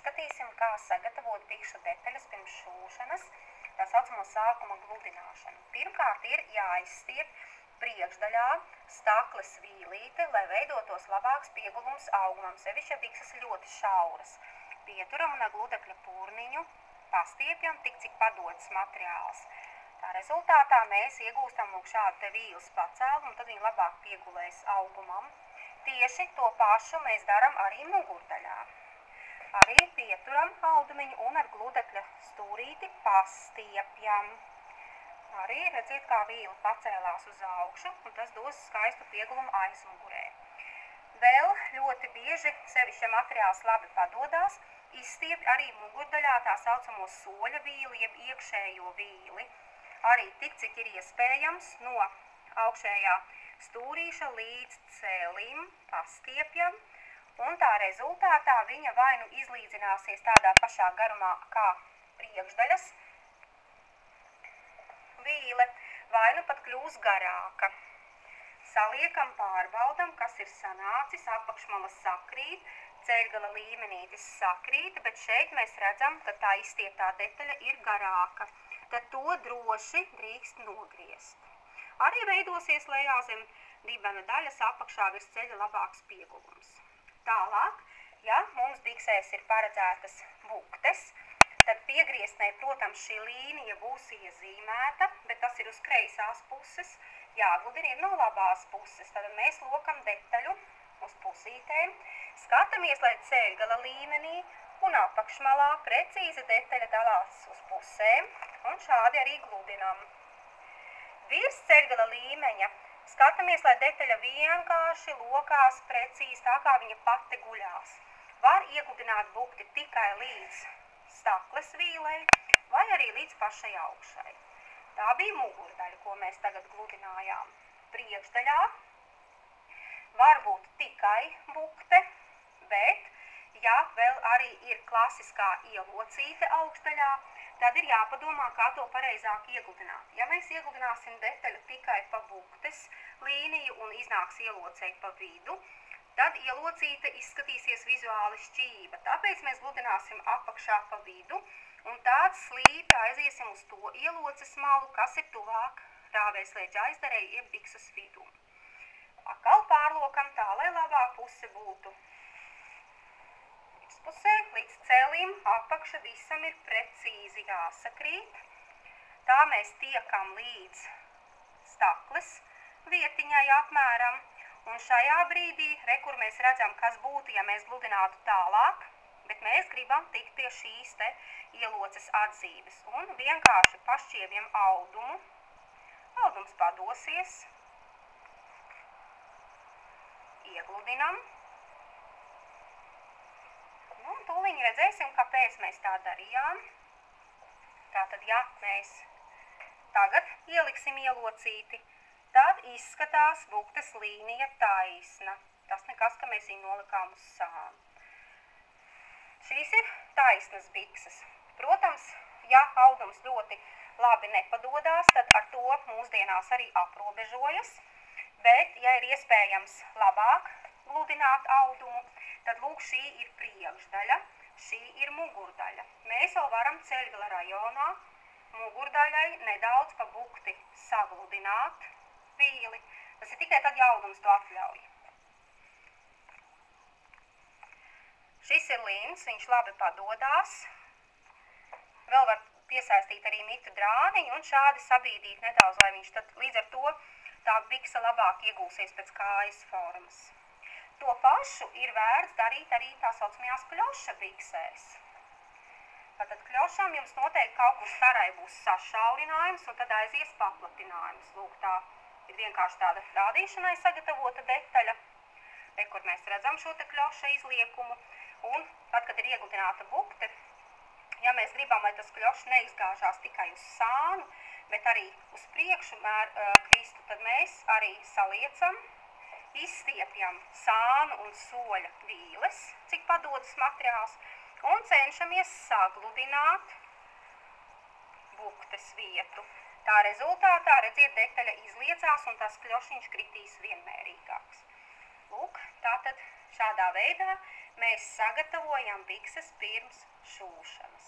izskatīsim, kā sagatavot bikšu detaļas pirms šūšanas, tā saucamo sākuma gludināšanu. Pirmkārt ir jāizstiep priekšdaļā stakles vīlīte, lai veidotos labāks piegulums augumam, sevišķi, ja bikses ļoti šauras. Pieturam un ar gludekļa pūrniņu pastiepjam tik, cik padodas materiāls. Tā rezultātā mēs iegūstam šādu te vīles pacēlu, un tad viņi labāk piegulēs augumam. Tieši to pašu mēs daram arī mugurdaļā. Arī pieturam audumiņu un ar gludekļa stūrīti pastiepjam. Arī redziet, kā vīle pacēlās uz augšu, un tas dos skaistu piegulumu aizmugurē. Vēl ļoti bieži, sevišķi, ja materiāls labi padodās, izstiepj arī mugurdaļā tā saucamo soļa vīli, jeb iekšējo vīli. Arī tik, cik ir iespējams, no augšējā stūrīša līdz cēlim pastiepjam, un tā rezultātā viņa vai nu izlīdzināsies tādā pašā garumā kā priekšdaļas vīle, vai nu pat kļūs garāka. Saliekam, pārbaudam, kas ir sanācis, apakšmala sakrīt, ceļgala līmenītis sakrīt, bet šeit mēs redzam, ka tā izstieptā detaļa ir garāka. Tad to droši drīkst nogriezt. Arī veidosies lejā zem dibena daļas apakšā virs ceļa labāks piegulums. Tālāk, ja mums biksēs ir paredzētas buktes, tad piegriestnē, protams, šī līnija būs iezīmēta, bet tas ir uz kreisās puses, jāgludina ir no labās puses. Tad mēs lokam detaļu uz pusītēm, skatāmies, lai ceļgala līmenī un apakšmalā precīzi detaļa dalās uz pusēm, un šādi arī gludinam. Virs ceļgala līmeņa skatāmies, lai detaļa vienkārši lokās precīzi, tā kā viņa pati guļās. Var iegludināt bukti tikai līdz stakles vīlei vai arī līdz pašai augšai. Tā bija mugurdaļa, ko mēs tagad gludinājām. Priekšdaļā var būt tikai bukte, bet, ja vēl arī ir klasiskā ielocīte augšdaļā, tad ir jāpadomā, kā to pareizāk iegludināt. Ja mēs iegludināsim detaļu tikai pa buktes līniju un iznāks ielocēt pa vidu, tad ielocīte izskatīsies vizuāli šķība. Tāpēc mēs gludināsim apakšā pa vidu un tāds slīpi aiziesim uz to ieloces malu, kas ir tuvāk rāvēslēdža aizdarēji jeb bikses vidū. Atkal pārlokam tā, lai labā puse būtu virspusē, līdz celim apakša visam ir precīzi jāsakrīt. Tā mēs tiekam līdz stakles vietiņai apmēram, un šajā brīdī, kur mēs redzam, kas būtu, ja mēs gludinātu tālāk, bet mēs gribam tikt pie šīs te ieloces atzīmes, un vienkārši pašķievjam audumu. Audums padosies, iegludinam. Un tūliņ redzēsim, kāpēc mēs tā darījām. Tātad, ja mēs tagad ieliksim ielocīti, tad izskatās buktes līnija taisna. Tas nekas, ka mēs viņu nolikām uz sānu. Šīs ir taisnas bikses. Protams, ja audums ļoti labi nepadodās, tad ar to mūsdienās arī aprobežojas. Bet, ja ir iespējams labāk gludināt audumu, tad lūk, šī ir priekšdaļa, šī ir mugurdaļa. Mēs vēl varam ceļgala rajonā mugurdaļai nedaudz pa bukti sagludināt vīli. Tas ir tikai tad, ja audums to atļauj. Šis ir lins, viņš labi padodās. Vēl var piesaistīt arī mitu drāniņu un šādi sabīdīt nedaudz, lai viņš tad līdz ar to tā bikse labāk iegūsies pēc kājas formas. To pašu ir vērts darīt arī tā saucamajās kļoša biksēs. Tātad kļošām jums noteikti kaut kur starai būs sašaurinājums un tad aizies paplatinājums. Lūk, tā ir vienkārši tāda rādīšanai sagatavota detaļa, kur mēs redzam šo te kļoša izliekumu. Un tad, kad ir iegludināta bukte, ja mēs gribam, lai tas kļošs neizgāžās tikai uz sānu, bet arī uz priekšu kristu, tad mēs arī saliecam, izstiepjam sānu un soļa vīles, cik padodas materiāls, un cenšamies sagludināt buktes vietu. Tā rezultātā, redziet, detaļa izliecās un tas kļošiņš kritīs vienmērīgāks. Lūk, tātad šādā veidā mēs sagatavojam bikses pirms šūšanas.